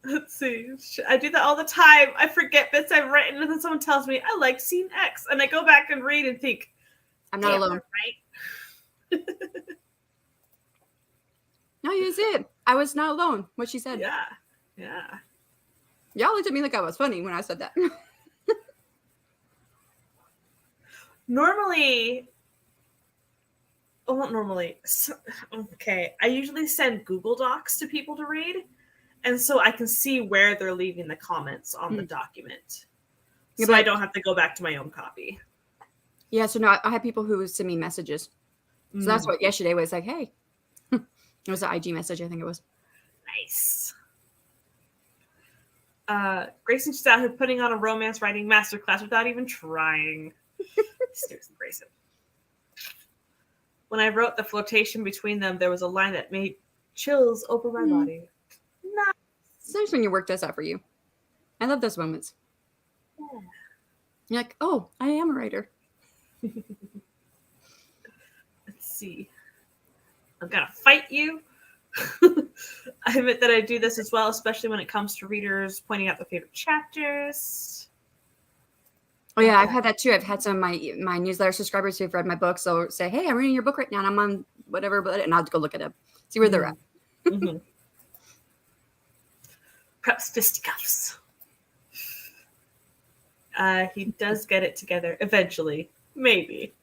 Let's see. I do that all the time. I forget bits I've written, and then someone tells me, I like scene X. And I go back and read and think, I'm not alone. Right? No, you it. I was not alone. What she said. Yeah. Yeah. Y'all looked at me like I was funny when I said that. Normally, okay. I usually send Google Docs to people to read, and so I can see where they're leaving the comments on the document. So I don't have to go back to my own copy. Yeah, so no, I have people who send me messages. So that's what yesterday was like, hey. It was an IG message, I think it was. Nice. Grayson's out here putting on a romance writing masterclass without even trying. Seriously, Grayson. When I wrote the flirtation between them, there was a line that made chills over my body. Nice. It's nice when your work does that for you. I love those moments. Yeah. You're like, oh, I am a writer. Let's see. I'm gonna fight you. I admit that I do this as well, especially when it comes to readers pointing out their favorite chapters. Oh yeah, I've had that too. I've had some of my newsletter subscribers who've read my books. They'll say, hey, I'm reading your book right now and I'm on whatever, and I'll go look it up, see where they're at. Mm-hmm. Perhaps fisticuffs. He does get it together eventually. Maybe.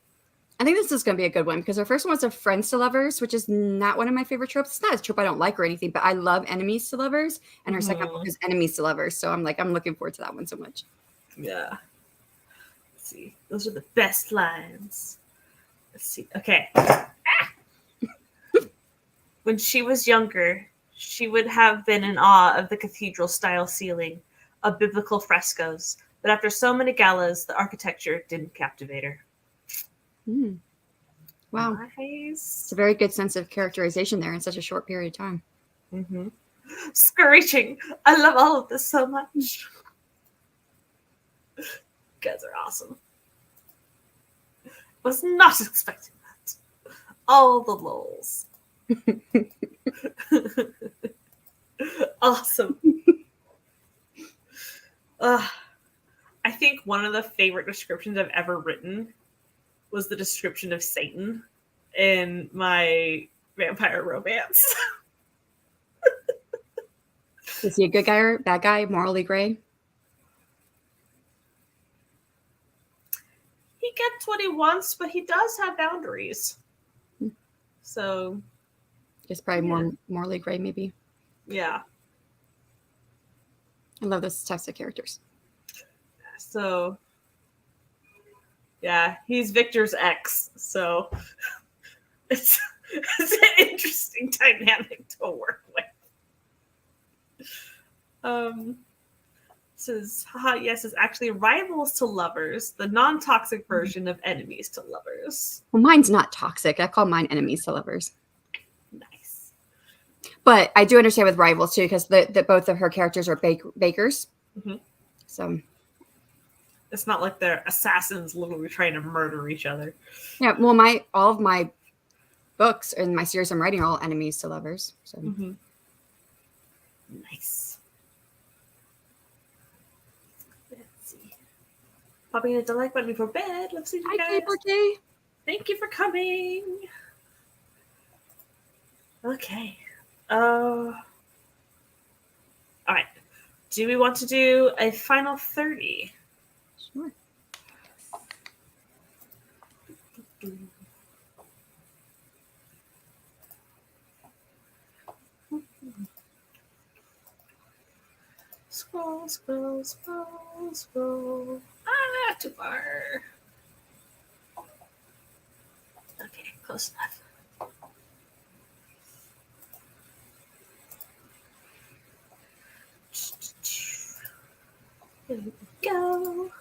I think this is going to be a good one because our first one was a friends to lovers, which is not one of my favorite tropes. It's not a trope I don't like or anything, but I love enemies to lovers. And her second book is enemies to lovers. So I'm looking forward to that one so much. Yeah. Let's see. Those are the best lines. Let's see. Okay. When she was younger, she would have been in awe of the cathedral-style ceiling, of biblical frescoes. But after so many galas, the architecture didn't captivate her. Wow. Nice. It's a very good sense of characterization there in such a short period of time. Mm-hmm. Screeching. I love all of this so much. You guys are awesome. Was not expecting that. All the lulls. Awesome. I think one of the favorite descriptions I've ever written was the description of Satan in my vampire romance. Is he a good guy or bad guy, morally gray? He gets what he wants, but he does have boundaries. So, Just probably more morally gray, maybe. yeah. I love those types of characters. So, yeah, he's Victor's ex. So, it's an interesting dynamic to work with. Says, haha, yes, it's actually rivals to lovers, the non-toxic version of enemies to lovers. Well, mine's not toxic. I call mine enemies to lovers. Nice. But I do understand with rivals too, because both of her characters are bakers. Mm-hmm. So it's not like they're assassins literally trying to murder each other. Yeah, well, all of my books and my series I'm writing are all enemies to lovers. So Nice. Let's see. Popping in the like button before bed. Let's see you guys. Okay. Thank you for coming. Okay. All right. Do we want to do a final 30? Sure. Scroll, scroll, scroll, scroll. Too far. Okay, close enough. Here we go.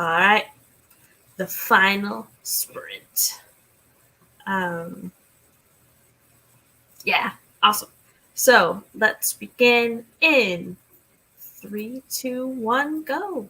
All right. The final sprint. Yeah, awesome. So let's begin in 3, 2, 1, go.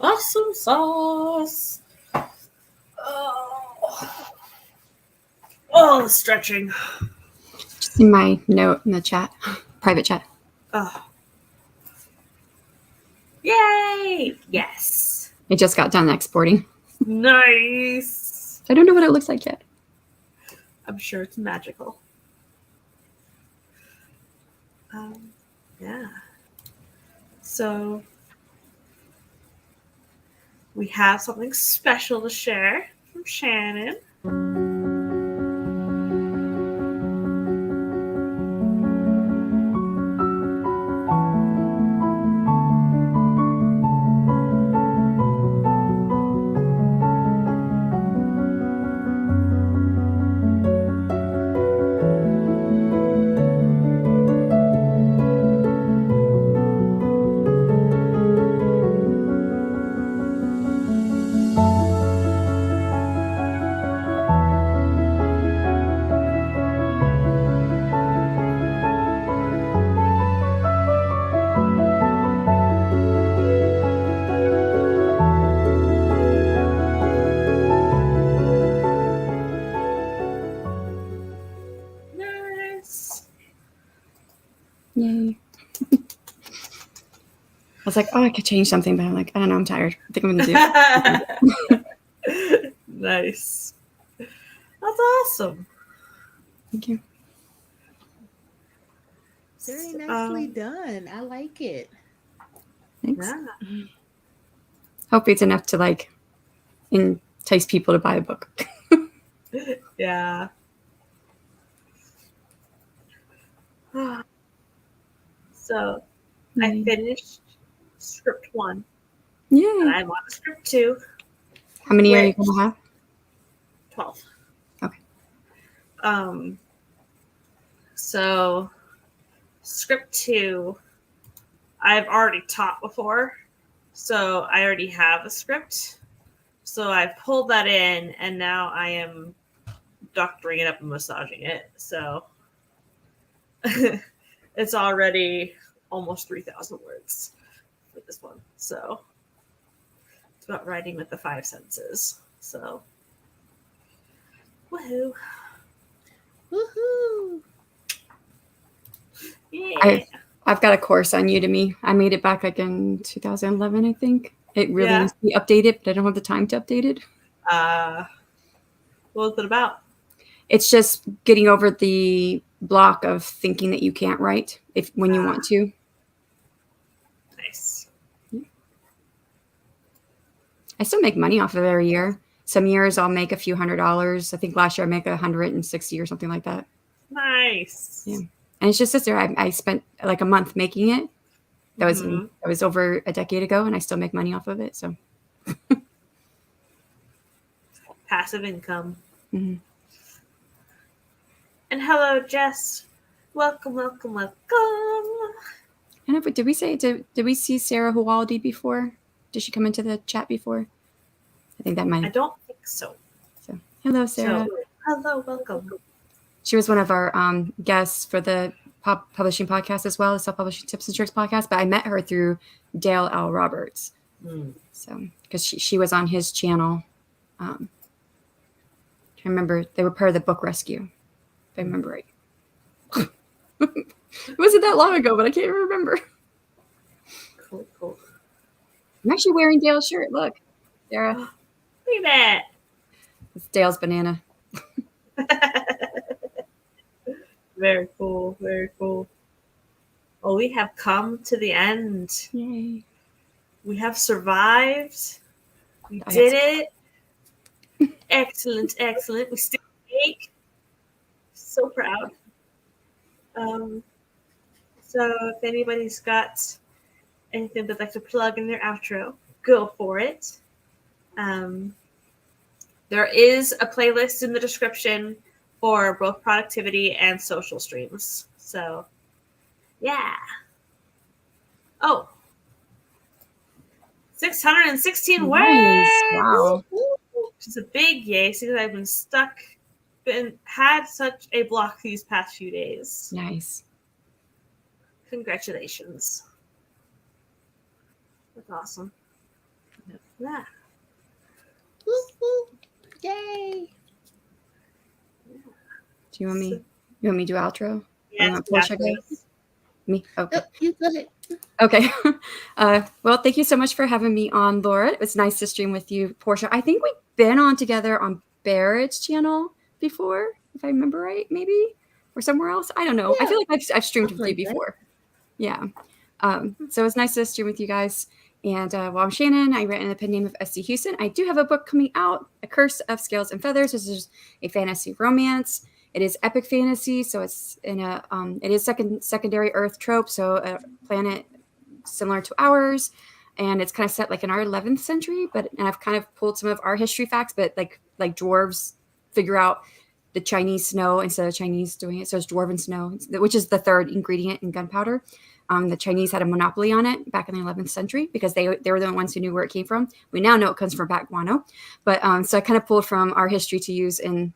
Awesome sauce. Oh, stretching. Just in my note in the chat, private chat. Oh. Yay! Yes. It just got done exporting. Nice. I don't know what it looks like yet. I'm sure it's magical. Yeah. So we have something special to share from Shannon. Nice. Yay. I was like, oh, I could change something, but I'm like, I don't know, I'm tired. I think I'm going to do Nice. That's awesome. Thank you. Very nicely done. I like it. Thanks. Yeah. Hopefully it's enough to like entice people to buy a book. Yeah. So I finished script 1. Yay. And I'm on script 2. How many are you going to have? 12. Okay. So script 2, I've already taught before, so I already have a script. So I pulled that in, and now I am doctoring it up and massaging it. So it's already almost 3,000 words for this one. So it's about writing with the 5 senses. So woohoo! Woohoo! Yeah. I've got a course on Udemy. I made it back like in 2011, I think. It really needs to be updated, but I don't have the time to update it. What was it about? It's just getting over the block of thinking that you can't write when you want to. Nice. I still make money off of it every year. Some years I'll make a few $100s. I think last year I make 160 or something like that. Nice. Yeah. And it's just this year. I spent like a month making it. That was over a decade ago, and I still make money off of it. So Passive income. Mm-hmm. And hello, Jess. Welcome, welcome, welcome. I don't know, but did we see Sarah Huwaldi before? Did she come into the chat before? I think that might. I don't think so. So hello, Sarah. So, hello, welcome. She was one of our guests for the publishing podcast as well, the self-publishing tips and tricks podcast. But I met her through Dale L. Roberts. So because she was on his channel. I remember they were part of the book rescue, if I remember right. It wasn't that long ago, but I can't remember. Cool. I'm actually wearing Dale's shirt. Look, Sarah. Look at that. It's Dale's banana. Very cool. Very cool. Well, we have come to the end. Yay. We have survived. We did it. Excellent. We still awake. So proud. So if anybody's got anything they'd like to plug in their outro, go for it. There is a playlist in the description for both productivity and social streams. So, yeah. Oh, 616 words. Wow. Which is a big yay, because I've had such a block these past few days. Nice. Congratulations. That's awesome. No, Yeah. Woo, woo. Yay. Do you want me? You want me to do outro? Yes, Or Porscha exactly. goes? Me? Okay. Oh, you go ahead. Okay. Well, thank you so much for having me on, Laura. It was nice to stream with you, Porscha. I think we've been on together on Barrett's channel before, if I remember right, maybe, or somewhere else. I don't know. I Yeah, feel like I've streamed with something you like that. before. Yeah. So it's nice to stream with you guys. And well, I'm Shannon. I write in the pen name of S.C. Houston. I do have a book coming out, A Curse of Scales and Feathers. This is a fantasy romance. It is epic fantasy, so it's in a it is secondary Earth trope, so a planet similar to ours, and it's kind of set like in our 11th century. And I've kind of pulled some of our history facts, but like dwarves figure out the Chinese snow instead of Chinese doing it, so it's dwarven snow, which is the third ingredient in gunpowder. The Chinese had a monopoly on it back in the 11th century because they were the ones who knew where it came from. We now know it comes from bat guano, but so I kind of pulled from our history to use in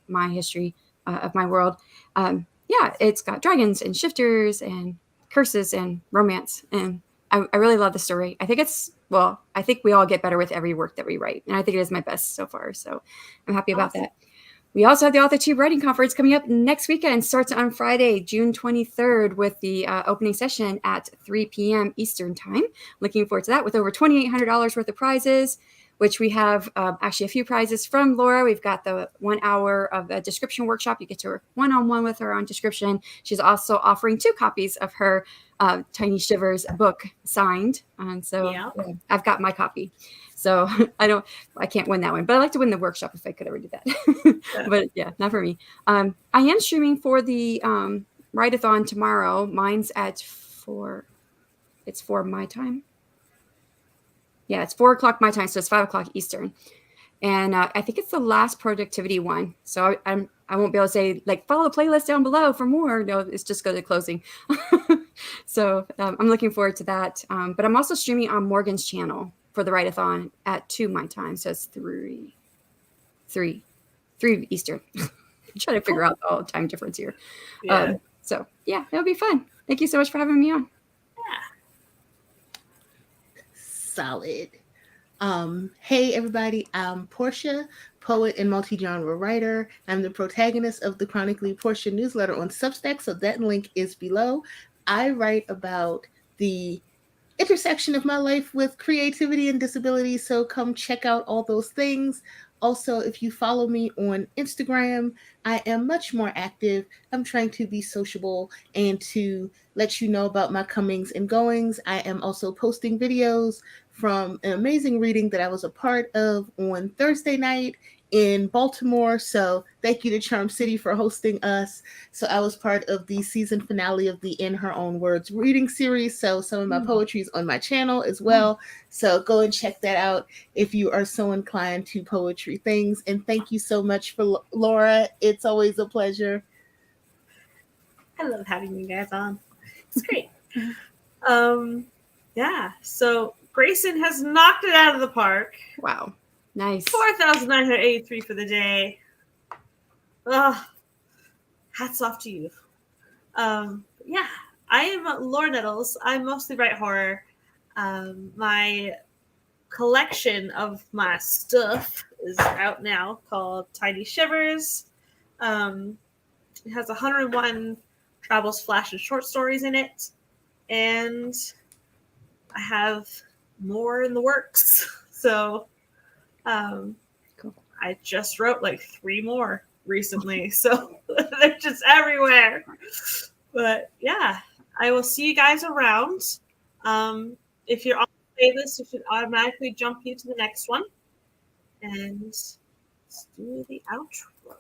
my history of my world. Yeah, it's got dragons and shifters and curses and romance, and I really love the story. I think we all get better with every work that we write, and I think it is my best so far. So I'm happy about that. We also have the Author Tube Writing Conference coming up next weekend. Starts on Friday, June 23rd, with the opening session at 3 p.m. Eastern Time. Looking forward to that, with over $2,800 worth of prizes, which we have actually a few prizes from Laura. We've got the 1 hour of a description workshop. You get to work one-on-one with her on description. She's also offering 2 copies of her Tiny Shivers book signed. And so Yeah. I've got my copy. So I can't win that one, but I'd like to win the workshop if I could ever do that. But yeah, not for me. I am streaming for the write-a-thon tomorrow. Mine's at 4. It's 4 my time. Yeah, it's 4 o'clock my time, so it's 5 o'clock Eastern. And I think it's the last productivity one. So I won't be able to say, like, follow the playlist down below for more. No, it's just go to closing. So I'm looking forward to that. But I'm also streaming on Morgan's channel for the write-a-thon at 2 my time. So it's 3 Eastern. I'm trying to figure out the time difference here. Yeah. So yeah, it'll be fun. Thank you so much for having me on. Solid. Hey everybody, I'm Porscha, poet and multi-genre writer. I'm the protagonist of the Chronically Porscha newsletter on Substack, so that link is below. I write about the intersection of my life with creativity and disability, so come check out all those things. Also, if you follow me on Instagram, I am much more active. I'm trying to be sociable and to let you know about my comings and goings. I am also posting videos from an amazing reading that I was a part of on Thursday night in Baltimore. So thank you to Charm City for hosting us. So I was part of the season finale of the In Her Own Words reading series. So some of my poetry is on my channel as well. So go and check that out if you are so inclined to poetry things. And thank you so much for Laura. It's always a pleasure. I love having you guys on. It's great. Yeah. So Grayson has knocked it out of the park. Wow. Nice. 4,983 for the day. Hats off to you. Yeah, I am Laura Nettles. I mostly write horror. My collection of my stuff is out now, called Tiny Shivers. It has 101 travels, flash, and short stories in it. And I have more in the works. So Cool. I just wrote like 3 more recently. So they're just everywhere. But yeah, I will see you guys around. If you're on the playlist, it should automatically jump you to the next one. And let's do the outro.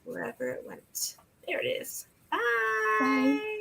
Wherever it went. There it is. Bye. Bye.